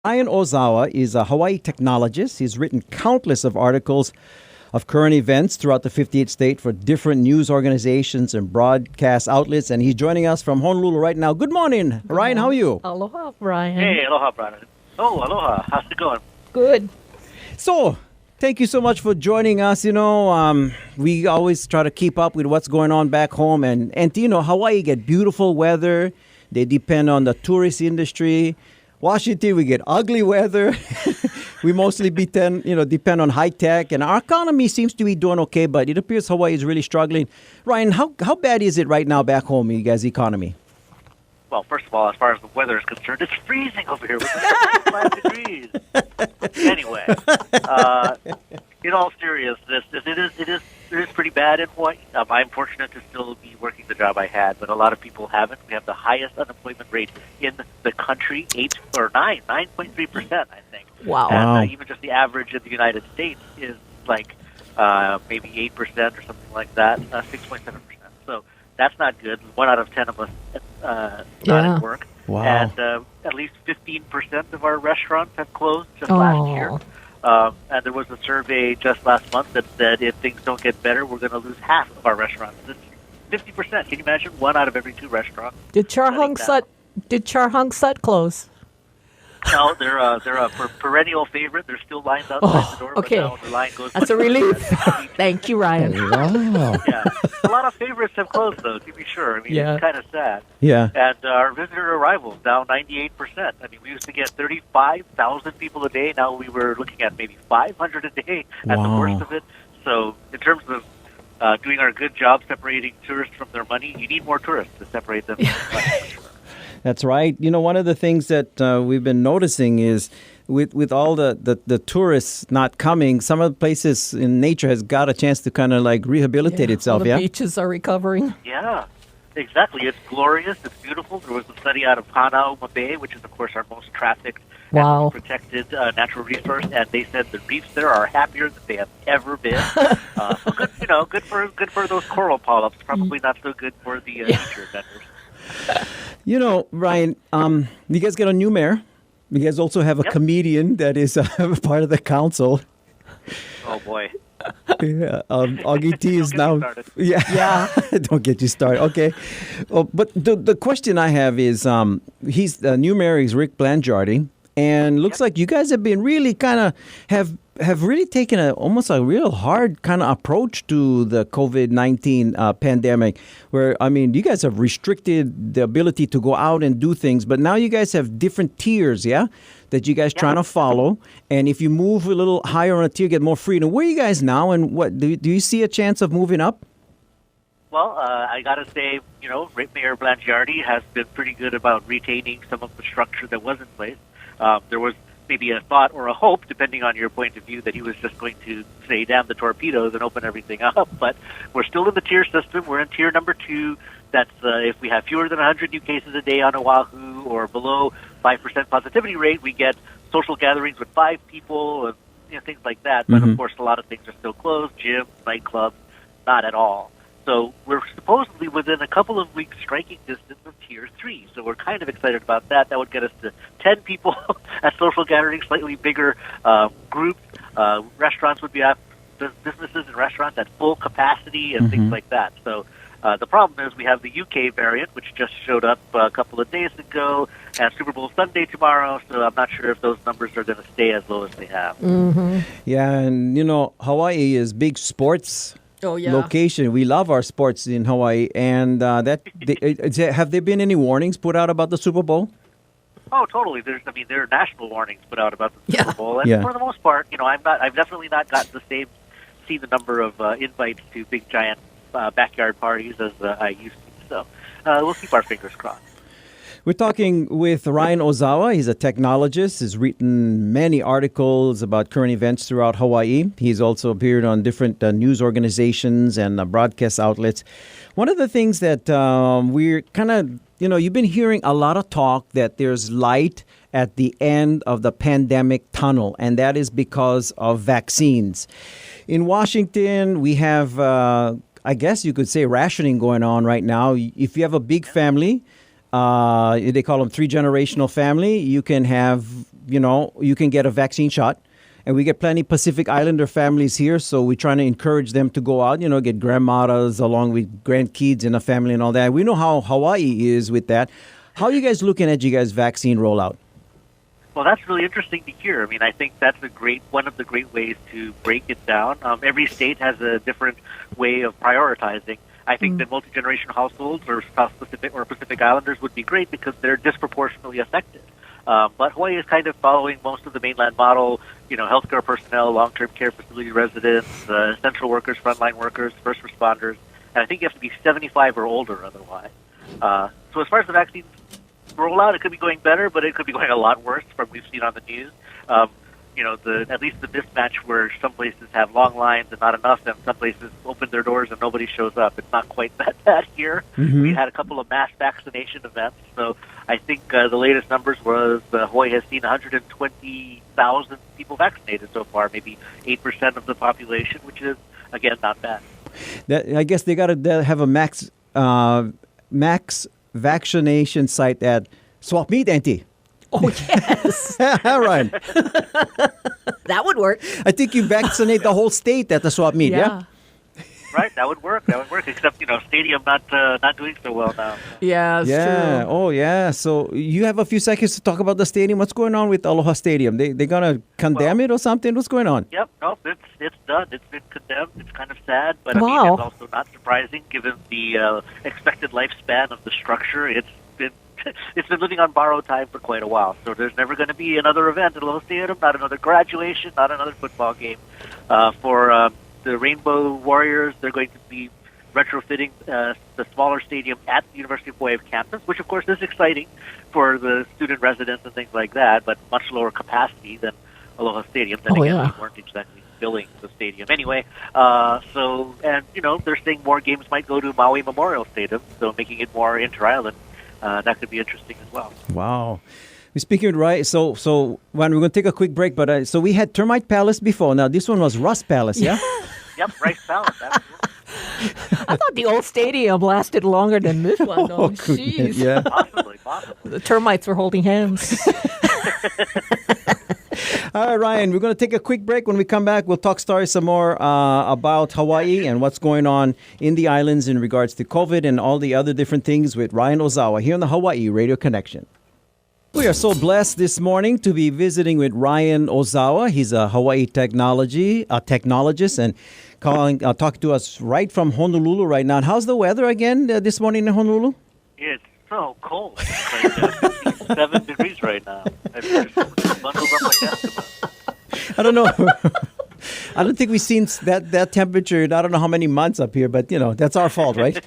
Ryan Ozawa is a Hawaii technologist. He's written countless of articles of current events throughout the 58th state for different news organizations and broadcast outlets. And he's joining us from Honolulu right now. Good morning, Ryan. How are you? Aloha, Brian. Hey, aloha, Braddah. Oh, aloha. How's it going? Good. So, thank you so much for joining us. We always try to keep up with what's going on back home. And Hawaii get beautiful weather. They depend on the tourist industry. Washington, we get ugly weather. We mostly depend on high tech, and our economy seems to be doing okay, but it appears Hawaii is really struggling. Ryan, how bad is it right now back home, you guys' economy? Well, first of all, as far as the weather is concerned, it's freezing over here. We're 5 degrees. Anyway, in all seriousness, it is pretty bad in Hawaii. I'm fortunate to still be working the job I had, but a lot of people haven't. We have the highest unemployment rate in the country, 9.3%, I think. Wow. And even just the average in the United States is like maybe 8% or something like that, 6.7%. So that's not good. 1 out of 10 of us not at work. Wow. And at least 15% of our restaurants have closed just last year. And there was a survey just last month that said if things don't get better, we're going to lose half of our restaurants. That's 50%. Can you imagine? 1 out of every 2 restaurants. Did Char Hung Sut close? No, they're a perennial favorite. There's still lines outside the door, okay. but now the line goes. That's a relief. Thank you, Ryan. Wow. Yeah, a lot of favorites have closed, though. To be sure, I mean, it's kind of sad. Yeah. And our visitor arrivals down 98%. I mean, we used to get 35,000 people a day. Now we were looking at maybe 500 a day at the worst of it. So, in terms of doing our good job separating tourists from their money, you need more tourists to separate them from their money. That's right. One of the things that we've been noticing is with all the tourists not coming, some of the places in nature has got a chance to kind of like rehabilitate itself. All the beaches are recovering. Yeah, exactly. It's glorious. It's beautiful. There was a study out of Hanauma Bay, which is, of course, our most trafficked and protected natural resource, and they said the reefs there are happier than they have ever been. So good, good for those coral polyps. Probably not so good for the nature vendors. Ryan, you guys got a new mayor. You guys also have a comedian that is part of the council. Oh, boy. Yeah, Augie T is now. Yeah. Don't get you started. Okay. But the question I have is, he's the new mayor is Rick Blangiardi, and looks like you guys have been really kind of have really taken almost a real hard kind of approach to the COVID-19 pandemic, where, you guys have restricted the ability to go out and do things, but now you guys have different tiers, that you guys trying to follow. And if you move a little higher on a tier, get more freedom. Where are you guys now, and what do you see a chance of moving up? Well, I got to say, Mayor Blangiardi has been pretty good about retaining some of the structure that was in place. There was maybe a thought or a hope, depending on your point of view, that he was just going to say, damn the torpedoes and open everything up. But we're still in the tier system. We're in tier number 2. That's if we have fewer than 100 new cases a day on Oahu or below 5% positivity rate, we get social gatherings with 5 people and things like that. But, of course, a lot of things are still closed. Gyms, nightclubs, not at all. So we're supposedly within a couple of weeks striking distance of Tier 3. So we're kind of excited about that. That would get us to 10 people at social gatherings, slightly bigger groups. Restaurants would be at businesses and restaurants at full capacity and things like that. So the problem is we have the UK variant, which just showed up a couple of days ago, and Super Bowl Sunday tomorrow. So I'm not sure if those numbers are going to stay as low as they have. Yeah, and Hawaii is big sports location. We love our sports in Hawaii, and have there been any warnings put out about the Super Bowl? Oh, totally. There are national warnings put out about the Super Bowl, and for the most part, I've definitely not gotten seen the number of invites to big giant backyard parties as I used to. So we'll keep our fingers crossed. We're talking with Ryan Ozawa. He's a technologist. He's written many articles about current events throughout Hawaii. He's also appeared on different news organizations and broadcast outlets. One of the things that we're kind of, you've been hearing a lot of talk that there's light at the end of the pandemic tunnel, and that is because of vaccines. In Washington, we have, I guess you could say, rationing going on right now. If you have a big family, they call them 3-generational family. You can have you can get a vaccine shot. And we get plenty Pacific Islander families here, so we're trying to encourage them to go out, get grandmothers along with grandkids in a family and all that. We know how Hawaii is with that. How are you guys looking at you guys' vaccine rollout? Well, that's really interesting to hear. I mean, I think that's one of the great ways to break it down. Every state has a different way of prioritizing. I think that multi-generation households or South Pacific or Pacific Islanders would be great because they're disproportionately affected. But Hawaii is kind of following most of the mainland model, healthcare personnel, long-term care facility residents, essential workers, frontline workers, first responders, and I think you have to be 75 or older otherwise. So as far as the vaccine rollout, it could be going better, but it could be going a lot worse from what we've seen on the news. At least the mismatch where some places have long lines and not enough, and some places open their doors and nobody shows up. It's not quite that bad here. Mm-hmm. We had a couple of mass vaccination events, so I think the latest numbers was Hawaii has seen 120,000 people vaccinated so far, maybe 8% of the population, which is, again, not bad. I guess they got to have a max vaccination site at Swap Meet, Auntie. Oh, yes. Right. That would work. I think you vaccinate the whole state at the Swap Meet, yeah? Right, that would work. Except, stadium not doing so well now. Yeah, it's true. Oh, yeah. So you have a few seconds to talk about the stadium. What's going on with Aloha Stadium? They're going to condemn it or something? What's going on? Yep, no, it's done. It's been condemned. It's kind of sad, but I mean, it's also not surprising given the expected lifespan of the structure. It's been living on borrowed time for quite a while. So there's never going to be another event at Aloha Stadium, not another graduation, not another football game. For the Rainbow Warriors, they're going to be retrofitting the smaller stadium at the University of Hawaii campus, which of course is exciting for the student residents and things like that, but much lower capacity than Aloha Stadium. Then we weren't exactly filling the stadium anyway. They're saying more games might go to Maui Memorial Stadium, so making it more inter-island. That could be interesting as well. Wow. We're speaking right. So when we're going to take a quick break, but so we had Termite Palace before. Now this one was Rust Palace, yeah? Yep, Rice Palace. Absolutely. I thought the old stadium lasted longer than this one. Oh, jeez. Yeah. Possibly. The termites were holding hands. All right, Ryan, we're going to take a quick break. When we come back, we'll talk stories some more about Hawaii and what's going on in the islands in regards to COVID and all the other different things with Ryan Ozawa here on the Hawaii Radio Connection. We are so blessed this morning to be visiting with Ryan Ozawa. He's a Hawaii technologist and talking to us right from Honolulu right now. And how's the weather again this morning in Honolulu? It's so cold. It's like 7 degrees right now. I've just bundled up my desk. I don't know. I don't think we've seen that temperature in I don't know how many months up here, but, that's our fault, right?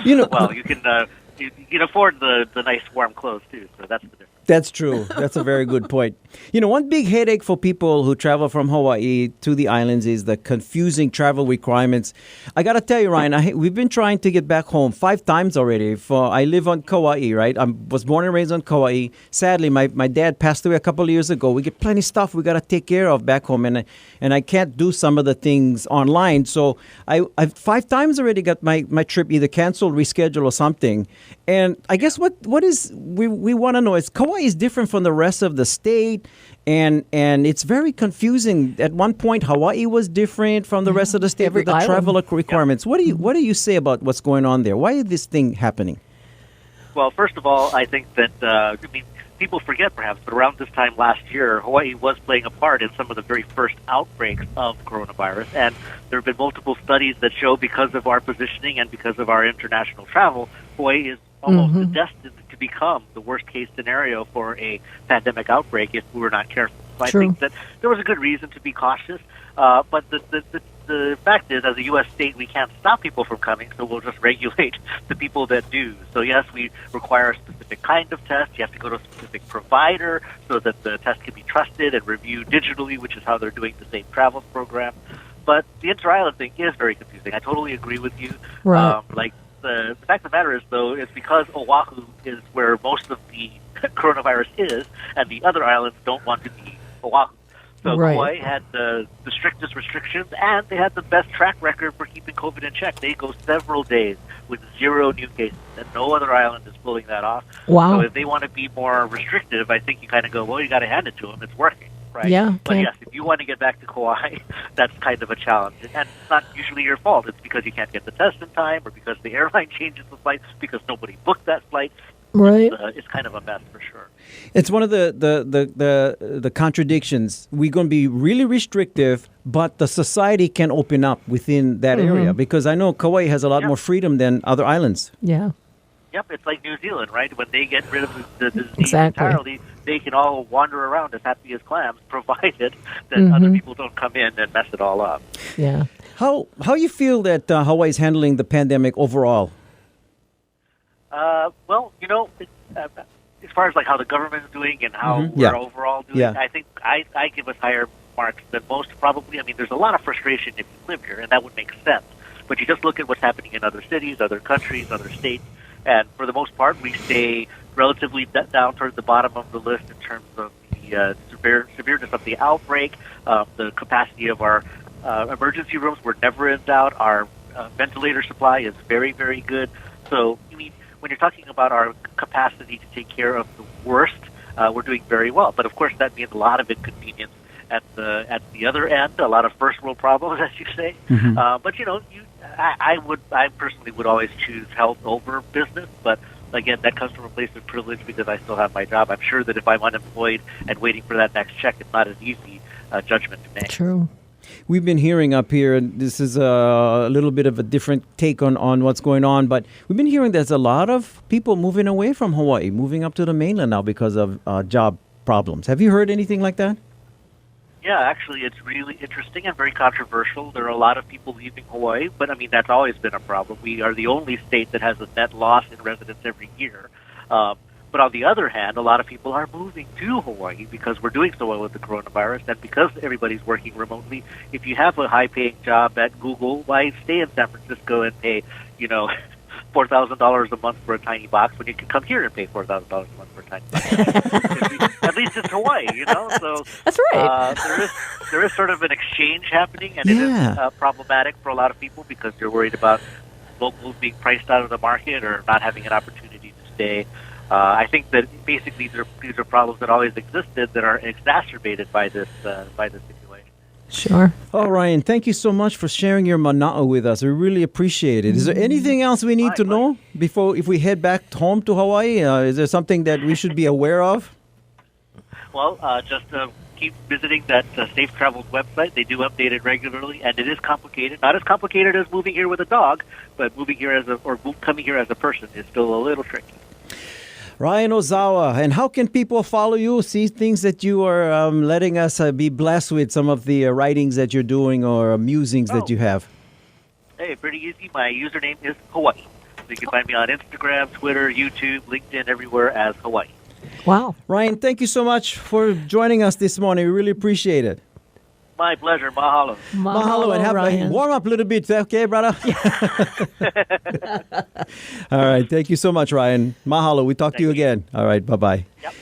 Well, you can afford the nice warm clothes, too, so that's the difference. That's true. That's a very good point. One big headache for people who travel from Hawaii to the islands is the confusing travel requirements. I got to tell you, Ryan, we've been trying to get back home 5 times already. I live on Kauai, right? I was born and raised on Kauai. Sadly, my dad passed away a couple of years ago. We get plenty of stuff we got to take care of back home, and I can't do some of the things online. So I've 5 times already got my trip either canceled, rescheduled, or something. And I guess what we want to know is Kauai is different from the rest of the state, and it's very confusing. At one point, Hawaii was different from the rest of the state with the travel requirements. Yeah. What do you say about what's going on there? Why is this thing happening? Well, first of all, I think that people forget perhaps, but around this time last year, Hawaii was playing a part in some of the very first outbreaks of coronavirus, and there have been multiple studies that show because of our positioning and because of our international travel, Hawaii is almost destined to become the worst-case scenario for a pandemic outbreak if we were not careful. So I think that there was a good reason to be cautious, but the fact is, as a U.S. state, we can't stop people from coming, so we'll just regulate the people that do. So yes, we require a specific kind of test. You have to go to a specific provider so that the test can be trusted and reviewed digitally, which is how they're doing the same travel program. But the inter-island thing is very confusing. I totally agree with you. Right. The fact of the matter is, though, it's because Oahu is where most of the coronavirus is, and the other islands don't want to be Oahu. So Right. Hawaii had the strictest restrictions, and they had the best track record for keeping COVID in check. They go several days with 0 new cases, and no other island is pulling that off. Wow. So if they want to be more restrictive, I think you kind of go, well, you got to hand it to them. It's working, right? Yeah, But okay. yes, if you want to get back to Kauai, that's kind of a challenge. And it's not usually your fault. It's because you can't get the test in time, or because the airline changes the flight, because nobody booked that flight. Right. It's kind of a mess for sure. It's one of the contradictions. We're going to be really restrictive, but the society can open up within that area, because I know Kauai has a lot more freedom than other islands. Yeah. Yep, it's like New Zealand, right? When they get rid of the disease Exactly. entirely, they can all wander around as happy as clams, provided that other people don't come in and mess it all up. Yeah. How you feel that Hawaii is handling the pandemic overall? Well, as far as like how the government is doing and how Yeah. we're overall doing, Yeah. I think I give us higher marks than most probably. I mean, there's a lot of frustration if you live here, and that would make sense. But you just look at what's happening in other cities, other countries, other states, and for the most part, we stay relatively down towards the bottom of the list in terms of the severeness of the outbreak, the capacity of our emergency rooms. We're never in doubt. Our ventilator supply is very, very good. So, I mean, when you're talking about our capacity to take care of the worst, we're doing very well. But of course, that means a lot of inconvenience at the other end, a lot of first world problems, as you say. But I personally would always choose health over business. But again, that comes from a place of privilege because I still have my job. I'm sure that if I'm unemployed and waiting for that next check, it's not an easy judgment to make. True. We've been hearing up here, and this is a little bit of a different take on what's going on, but we've been hearing there's a lot of people moving away from Hawaii, moving up to the mainland now because of job problems. Have you heard anything like that? Yeah, actually, it's really interesting and very controversial. There are a lot of people leaving Hawaii, but I mean, that's always been a problem. We are the only state that has a net loss in residents every year. But on the other hand, a lot of people are moving to Hawaii because we're doing so well with the coronavirus, and because everybody's working remotely. If you have a high-paying job at Google, why stay in San Francisco and pay, $4,000 a month for a tiny box when you can come here and pay $4,000 a month for a tiny box? At least it's Hawaii, So That's right. there is sort of an exchange happening, and it is problematic for a lot of people because they're worried about locals being priced out of the market or not having an opportunity to stay. I think that basically these are problems that always existed that are exacerbated by this situation. Sure. Oh, Ryan, thank you so much for sharing your mana'o with us. We really appreciate it. Is there anything else we need to know if we head back home to Hawaii? Is there something that we should be aware of? Well, just keep visiting that Safe Travels website. They do update it regularly, and it is complicated. Not as complicated as moving here with a dog, but coming here as a person is still a little tricky. Ryan Ozawa, and how can people follow you, see things that you are letting us be blessed with, some of the writings that you're doing or musings that you have? Hey, pretty easy. My username is Hawaii. So you can find me on Instagram, Twitter, YouTube, LinkedIn, everywhere as Hawaii. Wow. Ryan, thank you so much for joining us this morning. We really appreciate it. My pleasure. Mahalo. Mahalo, and Ryan. warm up a little bit, okay, brother? All right. Thank you so much, Ryan. Mahalo. We talk to you again. All right. Bye-bye. Yep.